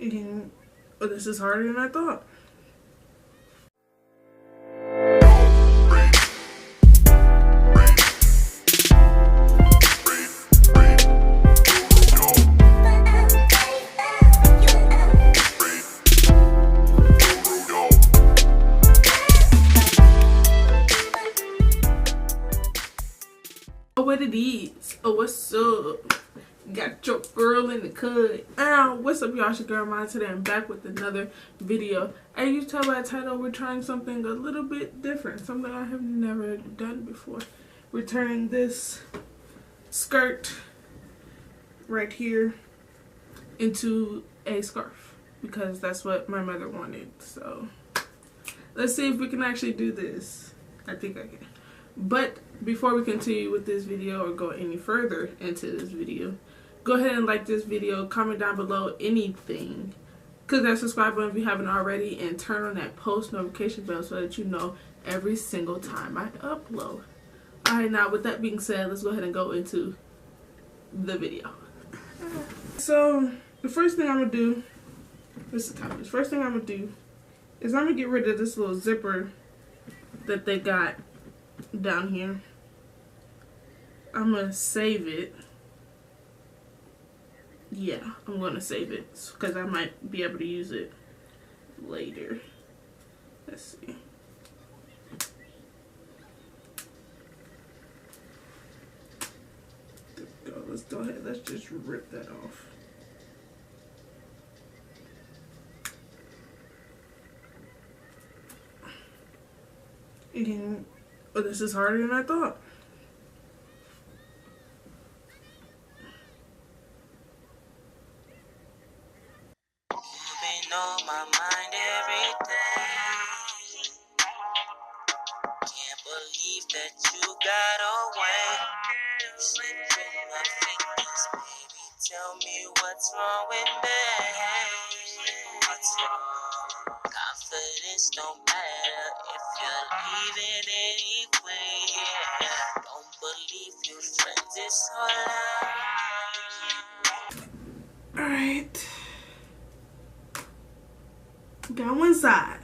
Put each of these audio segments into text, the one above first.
And this is harder than I thought. Oh, what it is? Oh, what's up? Got your girl in the cut. What's up, y'all? It's your girl Myla today. I'm back with another video. As you tell by the title, we're trying something a little bit different, something I have never done before. We're turning this skirt right here into a scarf because that's what my mother wanted. So let's see if we can actually do this. I think I can. But before we continue with this video or go any further into this video, go ahead and like this video, comment down below anything, click that subscribe button if you haven't already, and turn on that post notification bell so that you know every single time I upload. Alright, now with that being said, let's go ahead and go into the video. So the first thing I'm gonna do, this is the top. The first thing I'm gonna do is I'm gonna get rid of this little zipper that they got down here. I'm gonna save it. Yeah, I'm gonna save it because I might be able to use it later. Let's see. There we go. Let's go ahead. Let's just rip that off. And this is harder than I thought. On my mind every day. Can't believe that you got away. Slipped through my fingers, baby. Tell me what's wrong with me. What's wrong? Confidence don't matter if you're leaving anyway. Don't believe your friends, it's all lie. Alright. Got one side.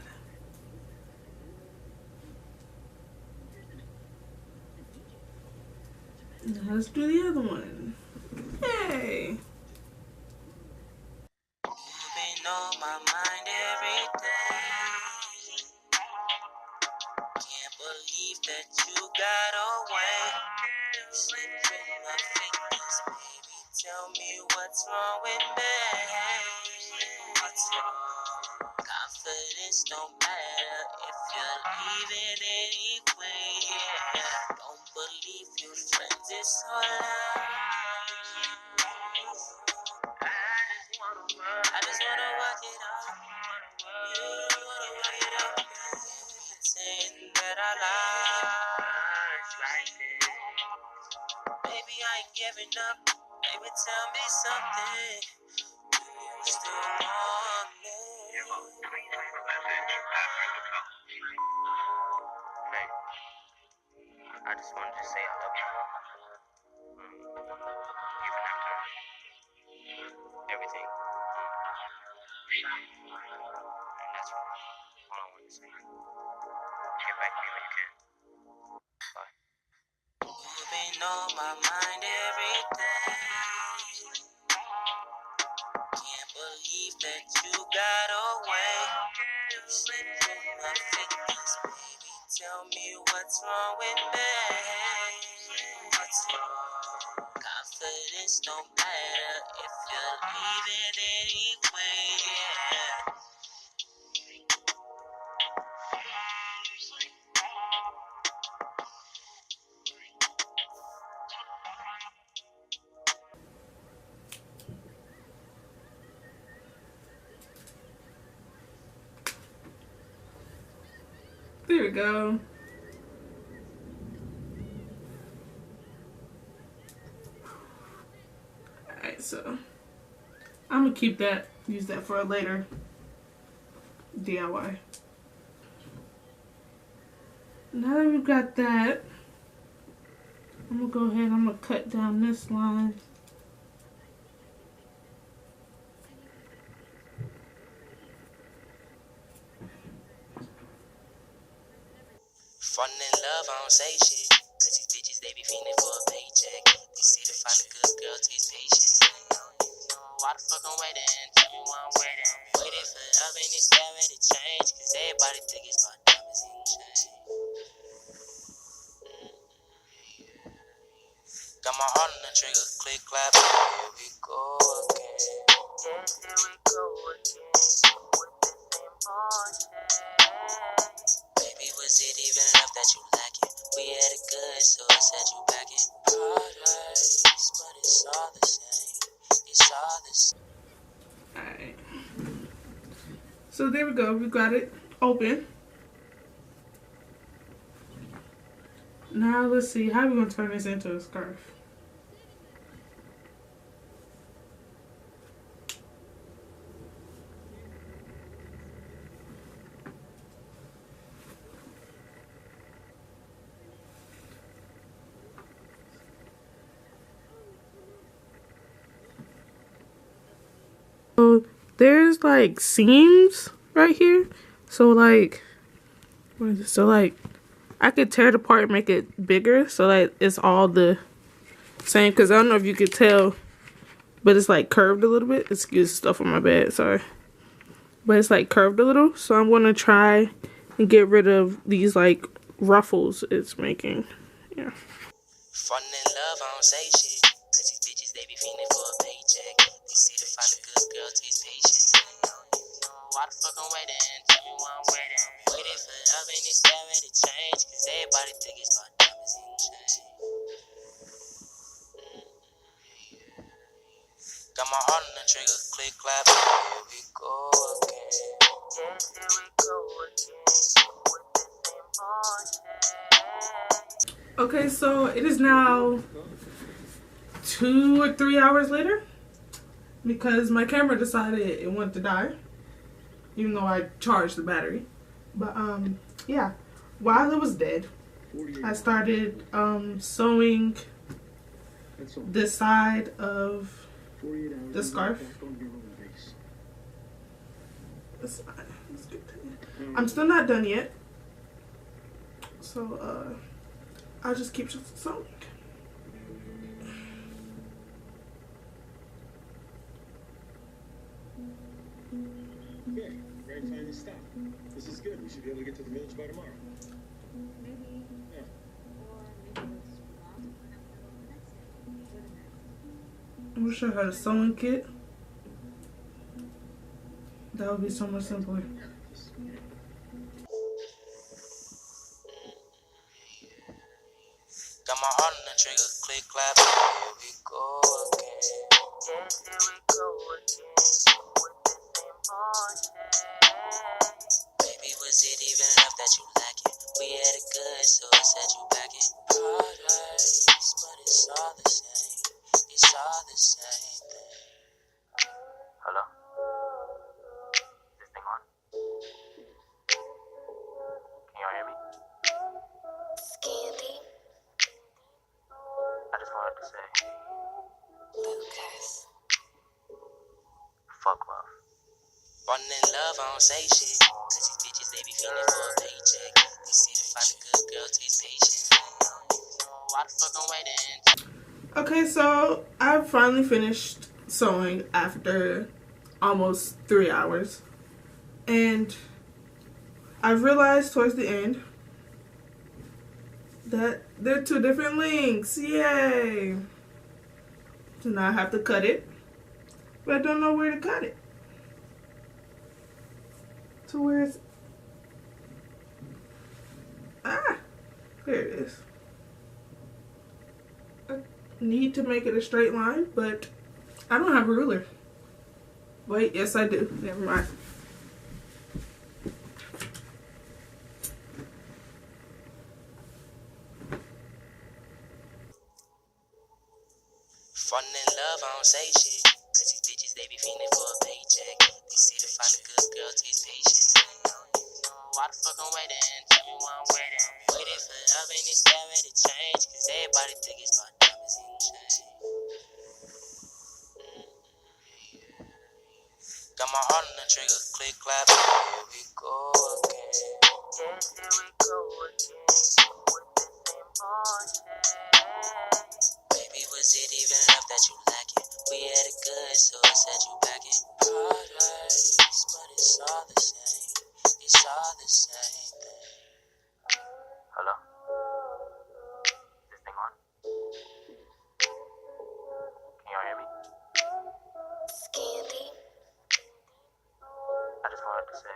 Now let's do the other one. Hey. Been on my mind every day. Can't believe that you got away. Slipped through my fingers, baby. Tell me what's wrong with me. What's wrong? Confidence don't matter if you're leaving anyway. Don't believe your friends, it's all lies. I just wanna work it out. You wanna work it out. Saying that I lie like this. Baby, I ain't giving up. Baby, tell me something. Do you still want me? Hey, I just wanted to say I love you. Even after everything. And that's all I want to say. Get back to me when you can. Bye. You've been on my mind every day. Can't believe that you got away. Slipped through my fingers, baby. Tell me what's wrong with me. What's wrong? Confidence don't matter if you're leaving anyway. There we go. Alright, so I'm gonna keep that, use that for a later DIY. Now that we've got that, I'm gonna go ahead, I'm gonna cut down this line. Falling in love, I don't say shit. Cause these bitches, they be feeling for a paycheck. They say to find a good girl takes patience. Why the fuck I'm waiting? Tell me why I'm waiting. Waiting for love and it's never to change. Cause everybody think it's about diamonds and change. Got my heart on the trigger, click clap. Here we go again. Yes, here we go again. With the same bullshit. Baby, was it even enough that you like it? We had it good, so I said you back it. Paradise, but it's all the same. It's all the same. Alright. So there we go. We got it open. Now let's see. How are we going to turn this into a scarf? So there's like seams right here. So like, what is it? So like, I could tear it apart and make it bigger so like it's all the same. Cause I don't know if you could tell, but it's like curved a little bit. Excuse stuff on my bed, sorry. But it's like curved a little. So I'm gonna try and get rid of these like ruffles it's making. Yeah. Falling in love, I don't say shit. Cause these bitches, they be feeling for a paycheck. They say to find a good girl takes patience. Why the fuck I'm waiting? Tell me why I'm waiting. Waiting for love and it's never to change. Cause everybody think it's about diamonds and change. Got my heart on the trigger, click clap. Here we go again. Yes, here we go again. With the same bullshit. Okay, so it is now 2 or 3 hours later because my camera decided it wanted to die, even though I charged the battery. But yeah, while it was dead, I started sewing the side of the scarf. I'm still not done yet, so I'll just keep sewing. Okay, ready to find this stuff. This is good. We should be able to get to the village by tomorrow. Maybe. Yeah. Or maybe it's wrong. I'm gonna show her the sewing kit. That would be so much simpler. Got my heart on the trigger, click clap. Here we go again. Yes, here we go again. With the same bullshit. Baby, was it even enough that you like it? We had it good, so I said you back it. Paradise, but it's all the same. It's all the same thing. Hello? Is this thing on? Can y'all hear me? Scandy. I just wanted to say, Lucas. fuck love. Falling in love, I don't say shit. Cause these bitches, they be feeling for a paycheck. They say to find a good girl takes patience. Why the fuck I'm waiting? Okay, so I finally finished sewing after almost 3 hours. And I realized towards the end that they're 2 different links. Yay! So now I have to cut it, but I don't know where to cut it. So where's... Ah! There it is. I need to make it a straight line, but I don't have a ruler. Wait, yes I do. Never mind. Falling in love, I don't say shit. Cause these bitches, they be feeling for a paycheck. They say to find a good girl takes patience. Why the fuck I'm waiting? Tell me why I'm waiting. Waiting for love and it's never to change. Cause everybody think it's about diamonds and change. Got my heart on the trigger, click clap. Here we go again. Yes, here we go again. Baby, was it even love that you lacking? We had it good, so I said you back in paradise, but it's all the same. It's all the same thing. Hello? Is this thing on? Can y'all hear me? I just wanted to say.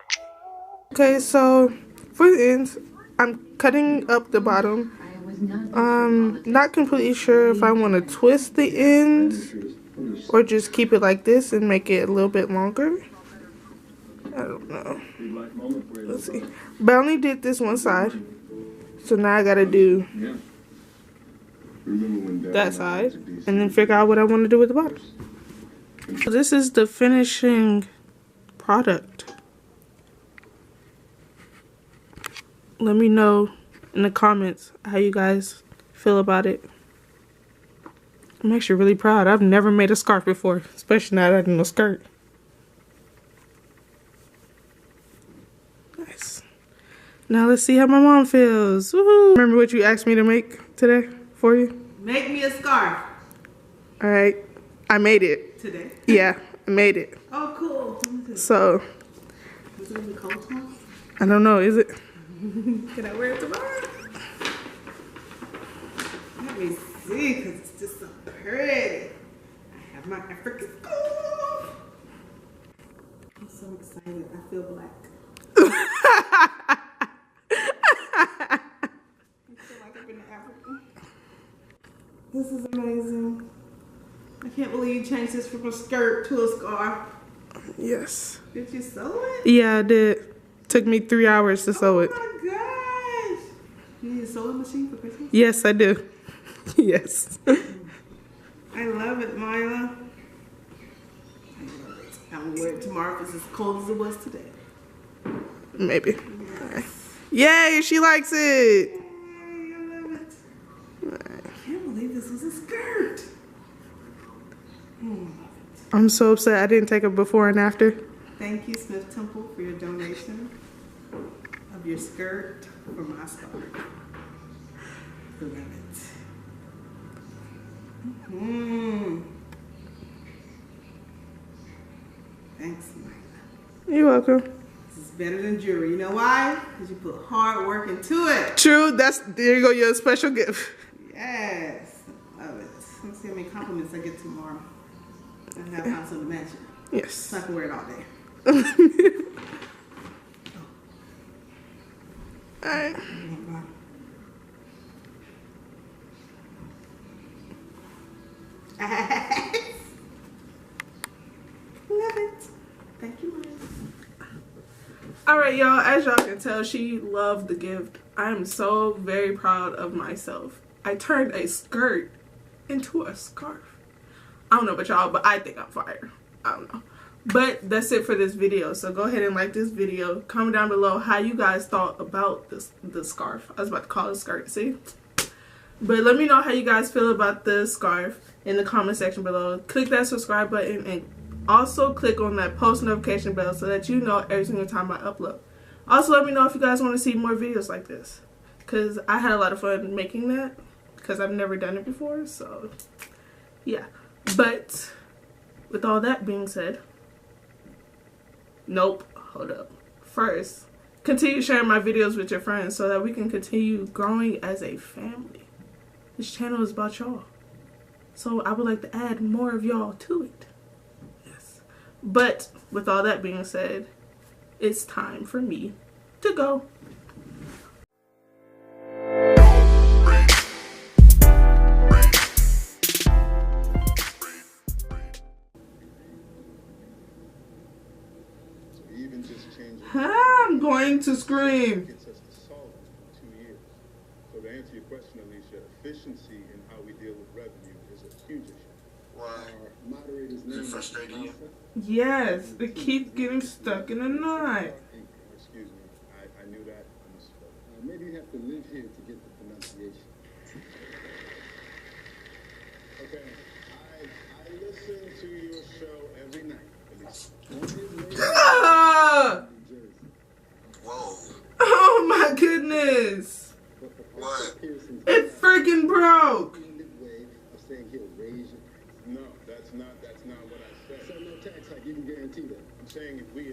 Okay, so for the ends, I'm cutting up the bottom. Not completely sure if I want to twist the ends or just keep it like this and make it a little bit longer. I don't know. Let's see. But I only did this one side. So now I gotta do that side and then figure out what I want to do with the bottom. So this is the finishing product. Let me know in the comments how you guys feel about it. I'm actually really proud. I've never made a scarf before, especially not adding a skirt. Nice. Now let's see how my mom feels. Woohoo! Remember what you asked me to make today for you? Make me a scarf. All right. I made it. Today? Yeah, I made it. Oh, cool. So, Was it gonna be cold tomorrow? I don't know. Is it? Can I wear it tomorrow? Let me see, because it's just so pretty. I have my African scarf. I'm so excited. I feel black. I feel like I've been to Africa. This is amazing. I can't believe you changed this from a skirt to a scarf. Yes. Did you sew it? Yeah, I did. Took me 3 hours to sew it. Oh my gosh. You need a sewing machine for Christmas? Yes, I do. Yes. I love it, Myla. I love it. I'm gonna wear it tomorrow if it's as cold as it was today. Maybe. Yay, she likes it. Yay, I love it. I can't believe this was a skirt. I love it. I'm so upset I didn't take a before and after. Thank you, Smith Temple, for your donation of your skirt for my scarf. I love it. Thanks, Myla. You're welcome. This is better than jewelry. You know why? Because you put hard work into it. True, there you go, your special gift. Yes. Love it. Let's see how many compliments I get tomorrow. I have house on the mansion. Yes. So I can wear it all day. Alright. Love it. Thank you, Myla. Alright, y'all, as y'all can tell, she loved the gift. I am so very proud of myself. I turned a skirt into a scarf. I don't know about y'all, but I think I'm fire. I don't know. But that's it for this video. So go ahead and like this video. Comment down below how you guys thought about the scarf. I was about to call it skirt, see? But let me know how you guys feel about the scarf in the comment section below. Click that subscribe button and also click on that post notification bell so that you know every single time I upload. Also let me know if you guys want to see more videos like this, because I had a lot of fun making that because I've never done it before. So yeah, but with all that being said, nope, hold up. First, continue sharing my videos with your friends so that we can continue growing as a family. This channel is about y'all, so I would like to add more of y'all to it. Yes. But with all that being said, it's time for me to go. I'm going to scream. Gets us to solve it in 2 years. So to answer your question, Alicia, efficiency in how we deal with revenue is a huge issue. Why? Moderator's Is it frustrating you? Yes, it keeps getting stuck in a knot. Excuse me, I knew that. I misspoke. Maybe you have to live here to get the pronunciation. Okay, I listen to your show every night. Ah! Whoa. Oh my goodness. What? It broke. Way of saying he'll raise your taxes. No, that's not what I said. So no tax hike, you can guarantee that. I'm saying if we